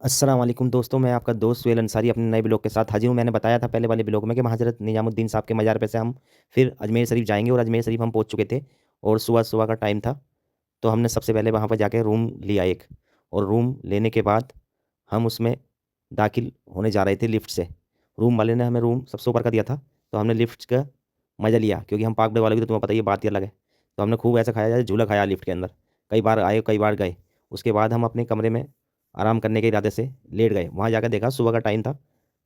अस्सलाम वालेकुम दोस्तों, मैं आपका दोस्त सुहेल अंसारी अपने नए ब्लॉग के साथ हाजिर हूँ। मैंने बताया था पहले वाले ब्लॉग में कि हज़रत निजामुद्दीन साहब के मज़ार पे से हम फिर अजमेर शरीफ जाएंगे और अजमेर शरीफ हम पहुँच चुके थे और सुबह सुबह का टाइम था। तो हमने सबसे पहले वहाँ पर जाके रूम लिया एक, और रूम लेने के बाद हम उसमें दाखिल होने जा रहे थे लिफ्ट से। रूम वाले ने हमें रूम सबसे ऊपर का दिया था, तो हमने लिफ्ट का मज़ा लिया क्योंकि हम पाक बड़े वाले की तो तुम्हें पता ही है, बात ही अलग है। तो हमने खूब ऐसा खाया जैसे झूला खाया लिफ्ट के अंदर। कई बार आए कई बार गए। उसके बाद हम अपने कमरे में आराम करने के इरादे से लेट गए। वहाँ जाकर देखा सुबह का टाइम था,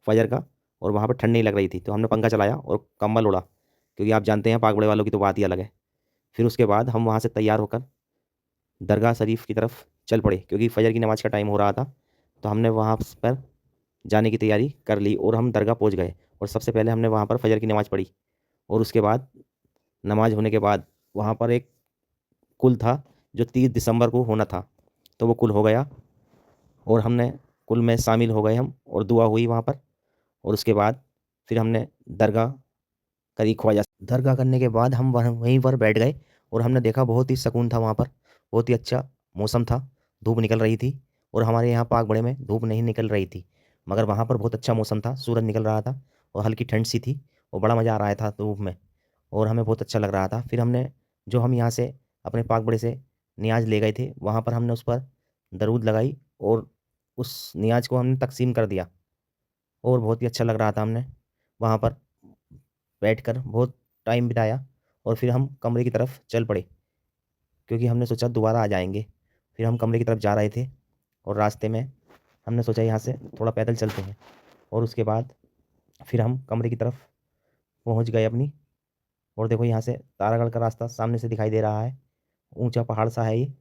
फजर का, और वहाँ पर ठंड नहीं लग रही थी, तो हमने पंखा चलाया और कंबल ओढ़ा क्योंकि आप जानते हैं पाक बड़े वालों की तो बात ही अलग है। फिर उसके बाद हम वहाँ से तैयार होकर दरगाह शरीफ की तरफ चल पड़े क्योंकि फजर की नमाज़ का टाइम हो रहा था। तो हमने वहाँ पर जाने की तैयारी कर ली और हम दरगाह पहुँच गए। और सबसे पहले हमने वहाँ पर फजर की नमाज़ पढ़ी, और उसके बाद नमाज होने के बाद वहाँ पर एक कुल था जो 30 दिसंबर को होना था, तो वो कुल हो गया और हमने कुल में शामिल हो गए हम, और दुआ हुई वहाँ पर। और उसके बाद फिर हमने दरगाह करी ख्वाजा। दरगाह करने के बाद हम वहीं पर बैठ गए और हमने देखा बहुत ही सुकून था वहाँ पर। बहुत ही अच्छा मौसम था, धूप निकल रही थी, और हमारे यहाँ पाक बड़े में धूप नहीं निकल रही थी, मगर वहाँ पर बहुत अच्छा मौसम था, सूरज निकल रहा था और हल्की ठंड सी थी, और बड़ा मज़ा आ रहा था धूप में, और हमें बहुत अच्छा लग रहा था। फिर हमने जो हम यहाँ से अपने पाक बड़े से नियाज ले गए थे, वहाँ पर हमने उस पर दरूद लगाई और उस नियाज को हमने तकसीम कर दिया, और बहुत ही अच्छा लग रहा था। हमने वहाँ पर बैठकर बहुत टाइम बिताया, और फिर हम कमरे की तरफ चल पड़े क्योंकि हमने सोचा दोबारा आ जाएंगे। फिर हम कमरे की तरफ जा रहे थे और रास्ते में हमने सोचा यहाँ से थोड़ा पैदल चलते हैं, और उसके बाद फिर हम कमरे की तरफ पहुँच गए अपनी। और देखो यहाँ से तारागढ़ का रास्ता सामने से दिखाई दे रहा है, ऊंचा पहाड़ सा है ये।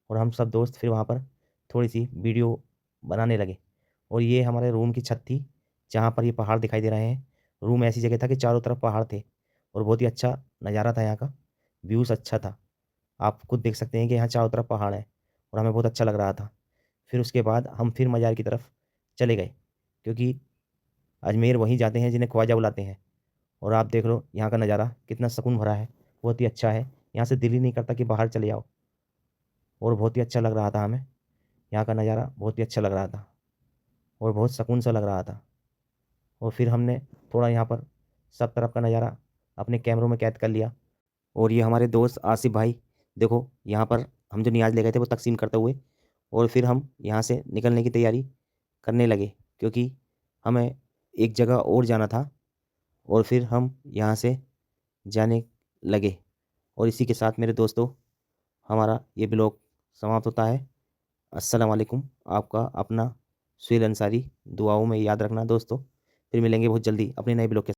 और हम सब दोस्त फिर वहाँ पर थोड़ी सी वीडियो बनाने लगे, और ये हमारे रूम की छत थी जहाँ पर ये पहाड़ दिखाई दे रहे हैं। रूम ऐसी जगह था कि चारों तरफ पहाड़ थे, और बहुत ही अच्छा नज़ारा था यहाँ का, व्यूज़ अच्छा था। आप खुद देख सकते हैं कि यहाँ चारों तरफ पहाड़ है, और हमें बहुत अच्छा लग रहा था। फिर उसके बाद हम फिर मज़ार की तरफ चले गए क्योंकि अजमेर वहीं जाते हैं जिन्हें ख्वाजा बुलाते हैं। और आप देख लो यहाँ का नज़ारा कितना सुकून भरा है, बहुत ही अच्छा है। यहाँ से दिल ही नहीं करता कि बाहर चले जाओ, और बहुत ही अच्छा लग रहा था हमें। यहाँ का नज़ारा बहुत ही अच्छा लग रहा था और बहुत सुकून सा लग रहा था। और फिर हमने थोड़ा यहाँ पर सब तरफ का नज़ारा अपने कैमरों में कैद कर लिया। और ये हमारे दोस्त आसिफ भाई, देखो यहाँ पर हम जो नियाज ले गए थे वो तकसीम करते हुए, और फिर हम यहाँ से निकलने की तैयारी करने लगे क्योंकि हमें एक जगह और जाना था, और फिर हम यहाँ से जाने लगे। और इसी के साथ मेरे दोस्तों हमारा ये ब्लॉग समाप्त होता है। अस्सलाम वालेकुम। आपका अपना सुहेल अंसारी, दुआओं में याद रखना दोस्तों। फिर मिलेंगे बहुत जल्दी अपने नए ब्लॉग के